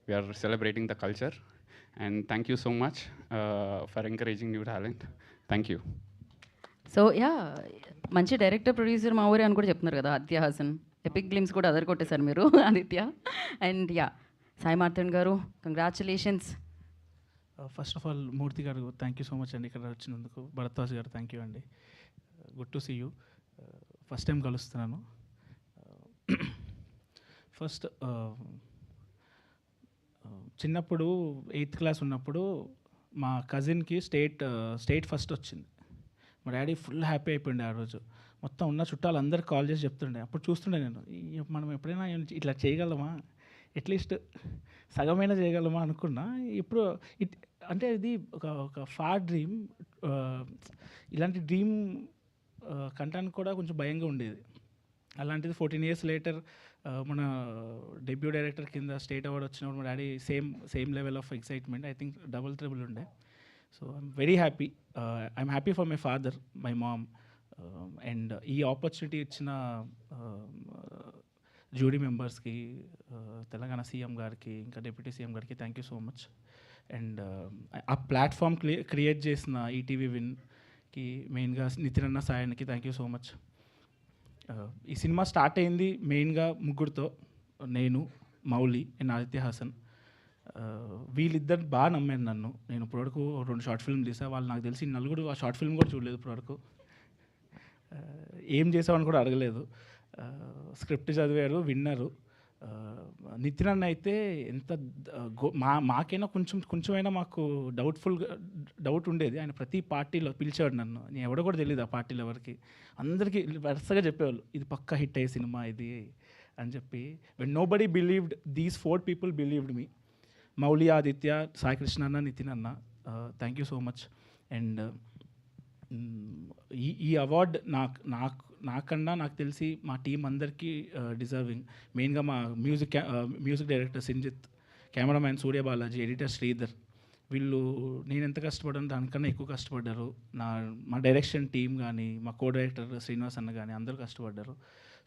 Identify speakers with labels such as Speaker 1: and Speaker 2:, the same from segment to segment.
Speaker 1: we are celebrating the culture. And thank you so much for encouraging new talent. Thank you.
Speaker 2: So yeah మంచి director producer మా ఊరే అని కూడా చెప్తున్నారు కదా ఆదిత్య హాసన్. ఎపిక్ గ్లిమ్స్ కూడా అదర్ కొట్టేశారు మీరు ఆదిత్య. అండ్ యా సాయి మార్తన్ గారు కంగ్రాచులేషన్స్.
Speaker 3: ఫస్ట్ ఆఫ్ ఆల్ మూర్తి గారు థ్యాంక్ యూ సో మచ్ అండి ఇక్కడ వచ్చినందుకు. భరద్వాజ్ గారు థ్యాంక్ యూ అండి. Good to see you. First time కలుస్తున్నాను. ఫస్ట్ చిన్నప్పుడు 8th క్లాస్ ఉన్నప్పుడు మా కజిన్కి స్టేట్ ఫస్ట్ వచ్చింది. మా డాడీ ఫుల్ హ్యాపీ అయిపోయింది ఆ రోజు. మొత్తం ఉన్న చుట్టాలు అందరికి కాల్ చేసి చెప్తుండే. అప్పుడు చూస్తుండే నేను, మనం ఎప్పుడైనా ఇట్లా చేయగలమా, అట్లీస్ట్ సగమైనా చేయగలమా అనుకున్నా. ఇప్పుడు అంటే ఇది ఒక ఫార్ డ్రీమ్. ఇలాంటి డ్రీమ్ కంటానికి కూడా కొంచెం భయంగా ఉండేది. అలాంటిది 14 years లేటర్ మన డెబ్యూ డైరెక్టర్ కింద స్టేట్ అవార్డ్ వచ్చినప్పుడు మా daddy same level of excitement. I think double triple ఉండే. So I'm very happy. I'm happy for my father, my mom. And ఈ ఆపర్చునిటీ ఇచ్చిన జ్యూరీ మెంబర్స్కి, తెలంగాణ సీఎం గారికి, ఇంకా డిప్యూటీ సీఎం గారికి thank you so much. And ఆ platform create చేసిన ETV విన్కి మెయిన్గా నితిన్ అన్న, సాయానికి థ్యాంక్ యూ సో మచ్. ఈ సినిమా స్టార్ట్ అయింది మెయిన్గా ముగ్గురితో, నేను, మౌలి అండ్ ఆదిత్య హాసన్. వీళ్ళిద్దరు బాగా నమ్మారు నన్ను. నేను ఇప్పటివరకు 2 షార్ట్ ఫిల్మ్ తీసా. వాళ్ళు నాకు తెలిసి నలుగురు ఆ షార్ట్ ఫిల్మ్ కూడా చూడలేదు ఇప్పటివరకు. ఏం చేసామని కూడా అడగలేదు. స్క్రిప్ట్ చదివారు, విన్నారు. నితిన్ అన్న అయితే ఎంత మాకైనా కొంచెమైనా మాకు డౌట్ ఉండేది. ఆయన ప్రతి పార్టీలో పిలిచేవాడు నన్ను. నేను ఎవడో కూడా తెలియదు ఆ పార్టీలో ఎవరికి. అందరికీ వరుసగా చెప్పేవాళ్ళు, ఇది పక్కా హిట్ అయ్యే సినిమా ఇది అని చెప్పి. When nobody believed, these 4 people believed me. Mouli, Aditya, Sai Krishna అన్న, నితిన్ అన్న, thank you so much. And ఈ అవార్డ్ నాకన్నా నాకు తెలిసి మా టీం అందరికీ డిజర్వింగ్. మెయిన్గా మా music director Sinjith, cameraman Surya Balaji, editor Sridhar. వీళ్ళు నేను ఎంత కష్టపడ్డాను దానికన్నా ఎక్కువ కష్టపడ్డారు. మా డైరెక్షన్ టీం కానీ, మా కో డైరెక్టర్ శ్రీనివాస్ అన్న కానీ అందరూ కష్టపడ్డారు.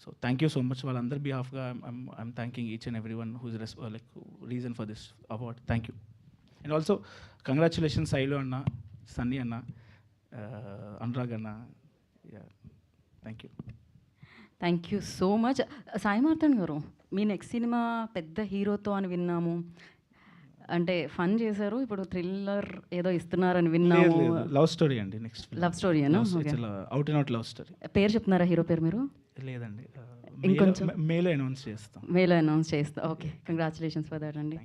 Speaker 3: So thank you so much. వాళ్ళందరి బిహాఫ్గా I'm thanking each and every one whose reason for this award. Thank you. And also congratulations Shailu అన్న, సన్నీ అన్న, అనురాగ్ అన్న. Thank you.
Speaker 2: Thank you so much. Sai Marthan గారు, మీ నెక్స్ట్ సినిమా పెద్ద హీరోతో అని విన్నాము. అంటే ఫన్ చేశారు, ఇప్పుడు థ్రిల్లర్ ఏదో ఇస్తున్నారని విన్నాము.
Speaker 3: లవ్ స్టోరీ అండి. Next
Speaker 2: love story Anu
Speaker 3: out and out love story.
Speaker 2: పేరు చెప్తున్నారా హీరో పేరు మీరు?
Speaker 3: లేదండి,
Speaker 2: ఇంకొంచెం
Speaker 3: మేలో అనౌన్స్ చేస్తాం.
Speaker 2: మేలో అనౌన్స్ చేస్తా. ఓకే, కంగ్రాచులేషన్స్ ఫర్ దట్ అండి.